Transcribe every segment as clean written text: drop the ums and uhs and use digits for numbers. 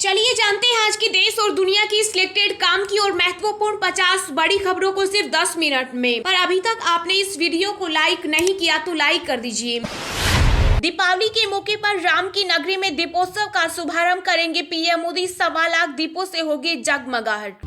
चलिए जानते हैं आज की देश और दुनिया की सिलेक्टेड काम की और महत्वपूर्ण 50 बड़ी खबरों को सिर्फ 10 मिनट में। पर अभी तक आपने इस वीडियो को लाइक नहीं किया तो लाइक कर दीजिए। दीपावली के मौके पर राम की नगरी में दीपोत्सव का शुभारंभ करेंगे पीएम मोदी। 1.25 लाख दीपों से होगी जगमगाहट।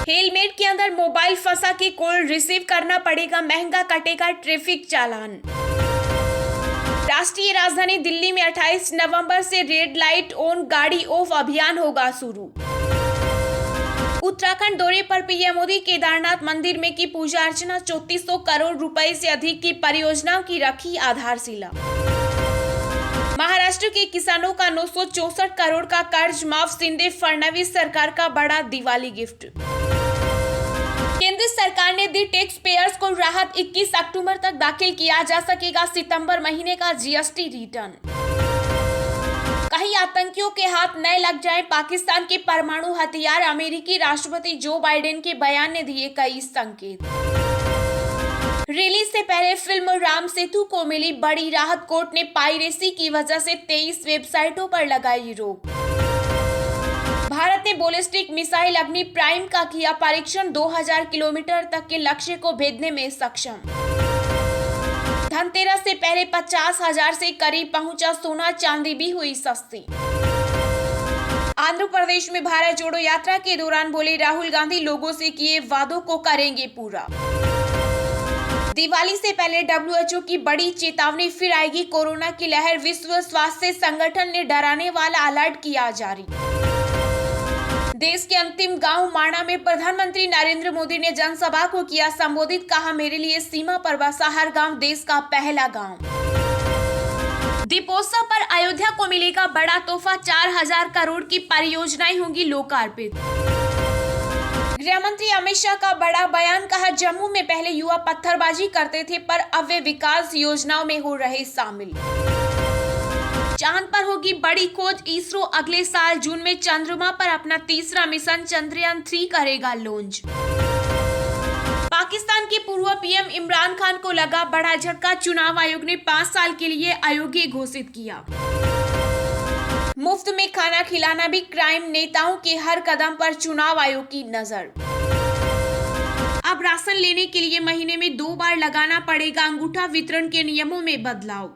हेलमेट के अंदर मोबाइल फंसा के कॉल रिसीव करना पड़ेगा, महंगा कटेगा ट्रैफिक चालान। राष्ट्रीय राजधानी दिल्ली में 28 नवंबर से रेड लाइट ऑन गाड़ी ऑफ अभियान होगा शुरू। उत्तराखंड दौरे पर पीएम मोदी केदारनाथ मंदिर में की पूजा अर्चना। 3400 करोड़ रुपए से अधिक की परियोजनाओं की रखी आधारशिला। महाराष्ट्र के किसानों का 964 करोड़ का कर्ज माफ। शिंदे फडणवीस सरकार का बड़ा दिवाली गिफ्ट। केंद्र सरकार ने दी टैक्स पेयर्स को राहत। 21 अक्टूबर तक दाखिल किया जा सकेगा सितंबर महीने का जीएसटी रिटर्न। कहीं आतंकियों के हाथ न लग जाए पाकिस्तान के परमाणु हथियार। अमेरिकी राष्ट्रपति जो बाइडेन के बयान ने दिए कई संकेत। रिलीज से पहले फिल्म राम सेतु को मिली बड़ी राहत। कोर्ट ने पायरेसी की वजह से 23 वेबसाइटों पर लगाई रोक। भारत ने बैलिस्टिक मिसाइल अग्नि प्राइम का किया परीक्षण। 2000 किलोमीटर तक के लक्ष्य को भेदने में सक्षम। धनतेरस से पहले 50,000 से करीब पहुंचा सोना, चांदी भी हुई सस्ती। आंध्र प्रदेश में भारत जोड़ो यात्रा के दौरान बोले राहुल गांधी, लोगों से किए वादों को करेंगे पूरा। दिवाली से पहले डब्ल्यूएचओ की बड़ी चेतावनी, फिर आएगी कोरोना की लहर। विश्व स्वास्थ्य संगठन ने डराने वाला अलर्ट किया जारी। देश के अंतिम गांव माणा में प्रधानमंत्री नरेंद्र मोदी ने जनसभा को किया संबोधित। कहा, मेरे लिए सीमा पर बसा हर गांव देश का पहला गांव। दीपोत्सव पर अयोध्या को मिलेगा बड़ा तोहफा। 4000 करोड़ की परियोजनाएं होंगी लोकार्पित। गृह मंत्री अमित शाह का बड़ा बयान। कहा, जम्मू में पहले युवा पत्थरबाजी करते थे पर अब वे विकास योजनाओं में हो रहे शामिल। चांद पर होगी बड़ी खोज। इसरो अगले साल जून में चंद्रमा पर अपना तीसरा मिशन चंद्रयान 3 करेगा लॉन्च। पाकिस्तान के पूर्व पीएम इमरान खान को लगा बड़ा झटका। चुनाव आयोग ने 5 साल के लिए अयोग्य घोषित किया। मुफ्त में खाना खिलाना भी क्राइम। नेताओं के हर कदम पर चुनाव आयोग की नजर। अब राशन लेने के लिए महीने में 2 बार लगाना पड़ेगा अंगूठा। वितरण के नियमों में बदलाव।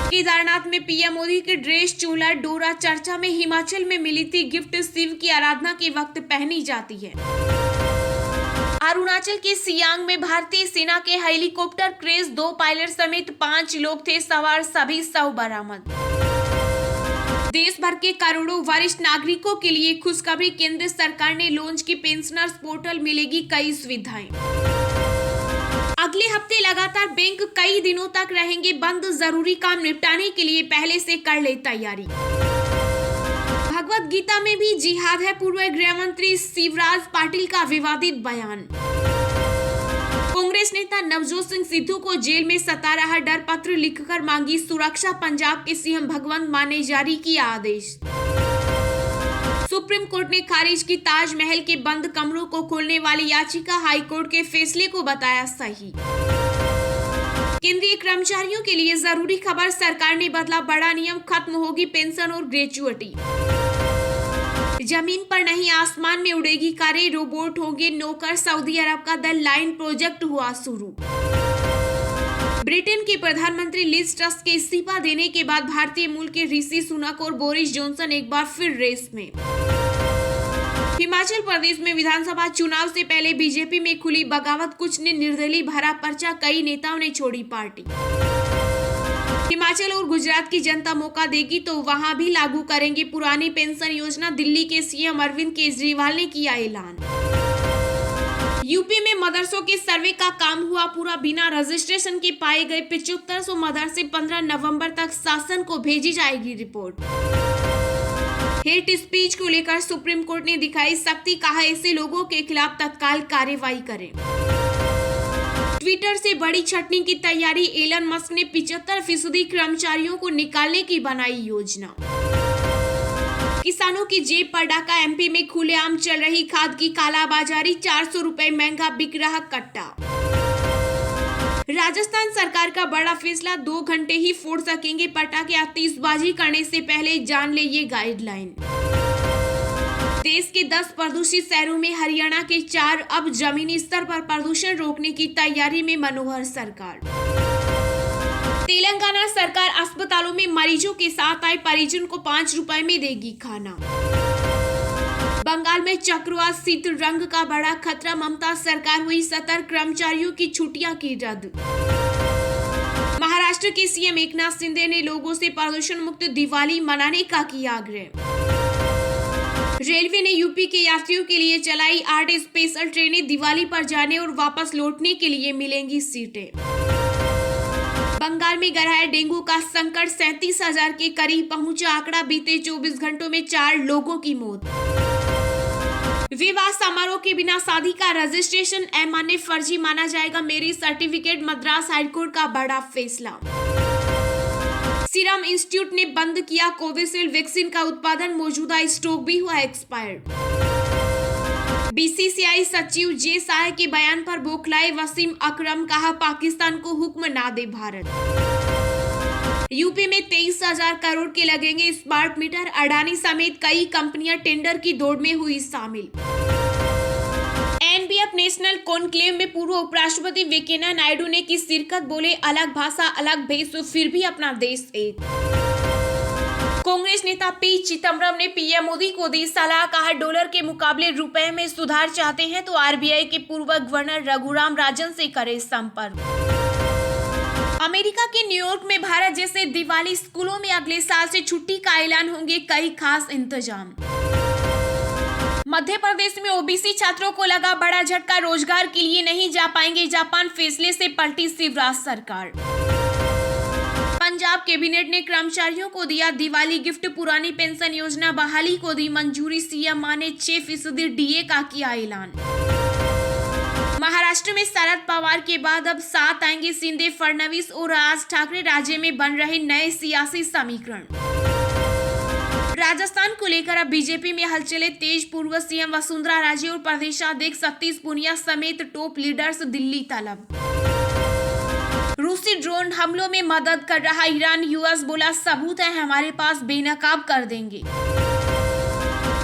केदारनाथ में पीएम मोदी की ड्रेस चोला डोरा चर्चा में। हिमाचल में मिली थी गिफ्ट। शिव की आराधना के वक्त पहनी जाती है। अरुणाचल के सियांग में भारतीय सेना के हेलीकॉप्टर क्रैश। 2 पायलट समेत 5 लोग थे सवार, सभी शव बरामद। देश भर के करोड़ों वरिष्ठ नागरिकों के लिए खुशखबरी। केंद्र सरकार ने लॉन्च की पेंशनर्स पोर्टल, मिलेगी कई सुविधाएं। अगले हफ्ते लगातार बैंक कई दिनों तक रहेंगे बंद। जरूरी काम निपटाने के लिए पहले से कर ले तैयारी। भगवत गीता में भी जिहाद है। पूर्व गृह मंत्री शिवराज पाटिल का विवादित बयान। कांग्रेस नेता नवजोत सिंह सिद्धू को जेल में सता रहा डर। पत्र लिखकर मांगी सुरक्षा। पंजाब के सीएम भगवंत मान ने जारी किया आदेश। सुप्रीम कोर्ट ने खारिज की ताजमहल के बंद कमरों को खोलने वाली याचिका। हाईकोर्ट के फैसले को बताया सही। केंद्रीय कर्मचारियों के लिए जरूरी खबर। सरकार ने बदला बड़ा नियम। खत्म होगी पेंशन और ग्रेचुइटी। जमीन पर नहीं आसमान में उड़ेगी कारें। रोबोट होंगे नौकर। सऊदी अरब का द लाइन प्रोजेक्ट हुआ शुरू। ब्रिटेन के प्रधानमंत्री लिज ट्रस के इस्तीफा देने के बाद भारतीय मूल के ऋषि सुनक और बोरिस जॉनसन एक बार फिर रेस में। हिमाचल प्रदेश में विधानसभा चुनाव से पहले बीजेपी में खुली बगावत। कुछ ने निर्दलीय भरा पर्चा। कई नेताओं ने छोड़ी पार्टी। हिमाचल और गुजरात की जनता मौका देगी तो वहां भी लागू करेंगे पुरानी पेंशन योजना। दिल्ली के सीएम अरविंद केजरीवाल ने किया ऐलान। यूपी में मदरसों के सर्वे का काम हुआ पूरा। बिना रजिस्ट्रेशन के पाए गए 7500 मदरसे। 15 नवंबर तक शासन को भेजी जाएगी रिपोर्ट। हेट स्पीच को लेकर सुप्रीम कोर्ट ने दिखाई सख्ती। कहा, ऐसे लोगों के खिलाफ तत्काल कार्रवाई करें। ट्विटर से बड़ी छटनी की तैयारी। एलन मस्क ने 75% कर्मचारियों को निकालने की बनाई योजना। किसानों की जेब पर डाका। एमपी में खुलेआम चल रही खाद की कालाबाजारी। 400 रुपए महंगा बिक रहा कट्टा। राजस्थान सरकार का बड़ा फैसला, 2 घंटे ही फोड़ सकेंगे पटाखे, आतिशबाजी करने से पहले जान ले ये गाइडलाइन। देश के 10 प्रदूषित शहरों में हरियाणा के 4, अब जमीनी स्तर पर प्रदूषण रोकने की तैयारी में मनोहर सरकार। तेलंगाना सरकार अस्पतालों में मरीजों के साथ आए परिजन को 5 रुपए में देगी खाना। बंगाल में चक्रवात शीतलहर का बड़ा खतरा, ममता सरकार हुई सतर्क, कर्मचारियों की छुट्टियां की रद्द। महाराष्ट्र के सीएम एकनाथ शिंदे ने लोगों से प्रदूषण मुक्त दिवाली मनाने का किया आग्रह। रेलवे ने यूपी के यात्रियों के लिए चलाई 8 स्पेशल ट्रेनें, दिवाली पर जाने और वापस लौटने के लिए मिलेंगी सीटें। बंगाल में गहराया डेंगू का संकट, 37,000 के करीब पहुंचा आंकड़ा, बीते 24 घंटों में 4 लोगों की मौत। विवाह समारोह के बिना शादी का रजिस्ट्रेशन अमान्य, फर्जी माना जाएगा मैरिज सर्टिफिकेट, मद्रास हाईकोर्ट का बड़ा फैसला। सीरम इंस्टीट्यूट ने बंद किया कोविशील्ड वैक्सीन का उत्पादन, मौजूदा स्टॉक भी हुआ एक्सपायर्ड। बीसीसीआई सचिव जे शाह के बयान पर बौखलाए वसीम अकरम, कहा पाकिस्तान को हुक्म ना दे भारत। यूपी में 23,000 करोड़ के लगेंगे स्मार्ट मीटर, अडानी समेत कई कंपनियां टेंडर की दौड़ में हुई शामिल। एनबीएफ नेशनल कॉन्क्लेव में पूर्व उपराष्ट्रपति वेंकैया नायडू ने की शिरकत, बोले अलग भाषा अलग भेष फिर भी अपना देश एक। कांग्रेस नेता पी चिदम्बरम ने पीएम मोदी को दी सलाह, कहा डॉलर के मुकाबले रुपए में सुधार चाहते हैं तो आरबीआई के पूर्व गवर्नर रघुराम राजन से करे संपर्क। अमेरिका के न्यूयॉर्क में भारत जैसे दिवाली, स्कूलों में अगले साल से छुट्टी का ऐलान, होंगे कई खास इंतजाम। मध्य प्रदेश में ओबीसी छात्रों को लगा बड़ा झटका, रोजगार के लिए नहीं जा पाएंगे जापान, फैसले से पलटी शिवराज सरकार। पंजाब कैबिनेट ने कर्मचारियों को दिया दिवाली गिफ्ट, पुरानी पेंशन योजना बहाली को दी मंजूरी, सीएम मां ने 6% डीए का किया ऐलान। महाराष्ट्र में शरद पवार के बाद अब साथ आएंगे शिंदे, फडणवीस और राज ठाकरे, राज्य में बन रहे नए सियासी समीकरण। राजस्थान को लेकर अब बीजेपी में हलचलें तेज, पूर्व सीएम वसुंधरा राजे और प्रदेशाध्यक्ष सतीश पूनिया समेत टॉप लीडर्स दिल्ली तलब। रूसी ड्रोन हमलों में मदद कर रहा ईरान, यूएस बोला सबूत है हमारे पास, बेनकाब कर देंगे।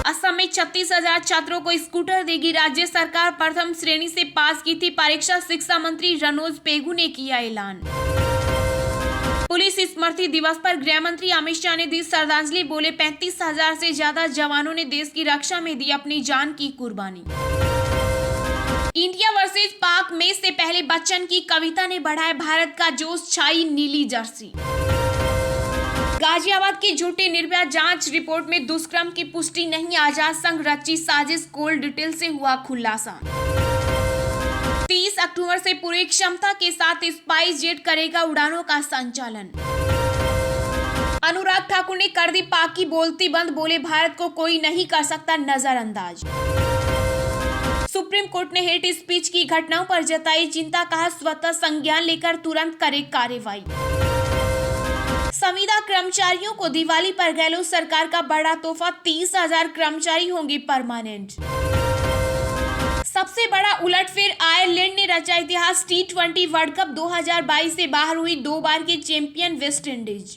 असम में 36,000 छात्रों को स्कूटर देगी राज्य सरकार, प्रथम श्रेणी से पास की थी परीक्षा, शिक्षा मंत्री रनोज पेगू ने किया ऐलान। पुलिस स्मृति दिवस पर गृह मंत्री अमित शाह ने दी श्रद्धांजलि, बोले 35,000 से ज्यादा जवानों ने देश की रक्षा में दी अपनी जान की कुर्बानी। इंडिया वर्सेज पाक मैच से पहले बच्चन की कविता ने बढ़ाया भारत का जोश, छाई नीली जर्सी। गाजियाबाद की झूठी निर्भया जांच रिपोर्ट में दुष्कर्म की पुष्टि नहीं, आजाद संघ रची साजिश, कॉल डिटेल से हुआ खुलासा। 30 अक्टूबर से पूरी क्षमता के साथ स्पाइस जेट करेगा उड़ानों का संचालन। अनुराग ठाकुर ने कर दी पाक की बोलती बंद, बोले भारत को कोई नहीं कर सकता नजरअंदाज। सुप्रीम कोर्ट ने हेट स्पीच की घटनाओं पर जताई चिंता, कहा स्वतः संज्ञान लेकर तुरंत करे कार्रवाई। संविदा कर्मचारियों को दिवाली पर गहलोत सरकार का बड़ा तोहफा, 30,000 कर्मचारी होंगे परमानेंट। सबसे बड़ा उलटफेर, आयरलैंड ने रचा इतिहास, T20 वर्ल्ड कप 2022 से बाहर हुई 2 बार के चैंपियन वेस्ट इंडीज।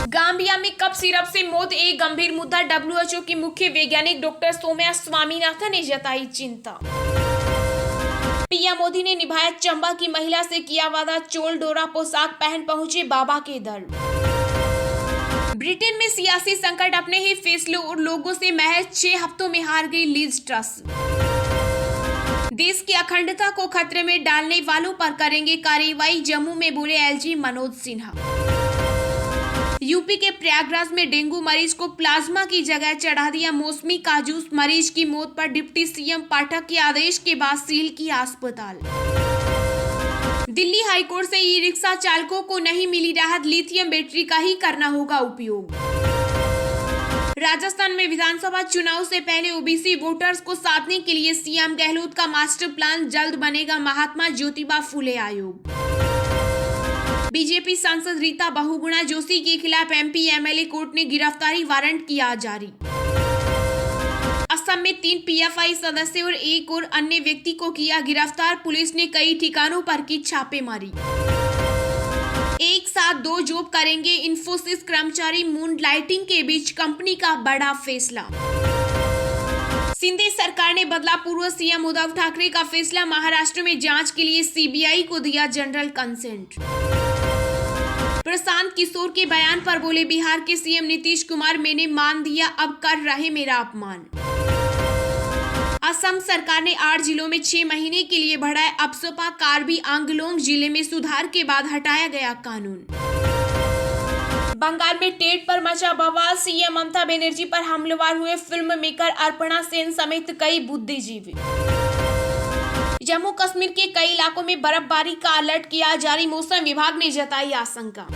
गाम्बिया में कप सिरप से मौत एक गंभीर मुद्दा, WHO की मुख्य वैज्ञानिक डॉक्टर सौम्या स्वामीनाथन ने जताई चिंता। पीएम मोदी ने निभाया चंबा की महिला से किया वादा, चोल डोरा पोशाक पहन पहुंचे बाबा के दर। ब्रिटेन में सियासी संकट अपने ही फैसलों और लोगों से महज 6 हफ्तों में हार गई लिज ट्रस। देश की अखंडता को खतरे में डालने वालों पर करेंगे कार्रवाई, जम्मू में बोले एलजी मनोज सिन्हा। यूपी के प्रयागराज में डेंगू मरीज को प्लाज्मा की जगह चढ़ा दिया मौसमी का जूस, मरीज की मौत पर डिप्टी सीएम पाठक के आदेश के बाद सील किया अस्पताल। दिल्ली हाईकोर्ट से ई रिक्शा चालकों को नहीं मिली राहत, लिथियम बैटरी का ही करना होगा उपयोग। राजस्थान में विधानसभा चुनाव से पहले ओबीसी वोटर्स को साधने के लिए सीएम गहलोत का मास्टर प्लान, जल्द बनेगा महात्मा ज्योतिबा फुले आयोग। बीजेपी सांसद रीता बहुगुणा जोशी के खिलाफ एमपी एमएलए कोर्ट ने गिरफ्तारी वारंट किया जारी। असम में 3 पीएफआई सदस्य और एक और अन्य व्यक्ति को किया गिरफ्तार। पुलिस ने कई ठिकानों पर की छापेमारी। एक साथ 2 जॉब करेंगे इंफोसिस कर्मचारी, मून लाइटिंग के बीच कंपनी का बड़ा फैसला। शिंदे सरकार ने बदला पूर्व सीएम उद्धव ठाकरे का फैसला। महाराष्ट्र में जांच के लिए सीबीआई को दिया जनरल कंसेंट। प्रशांत किशोर के बयान पर बोले बिहार के सीएम नीतीश कुमार, मैंने मान दिया, अब कर रहे मेरा अपमान। असम सरकार ने 8 जिलों में 6 महीने के लिए बढ़ाया अप्सपा। कार्बी आंगलोंग जिले में सुधार के बाद हटाया गया कानून। बंगाल में टेट पर मचा बवाल। सीएम ममता बनर्जी पर हमलावर हुए फिल्म मेकर अर्पणा सेन समेत कई बुद्धिजीवी। जम्मू कश्मीर के कई इलाकों में बर्फबारी का अलर्ट किया जारी। मौसम विभाग ने जताई आशंका।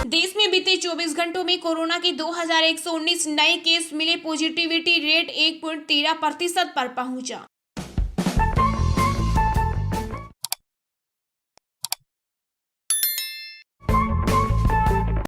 देश में बीते 24 घंटों में कोरोना के 2119 नए केस मिले। पॉजिटिविटी रेट 1.13% पर पहुंचा।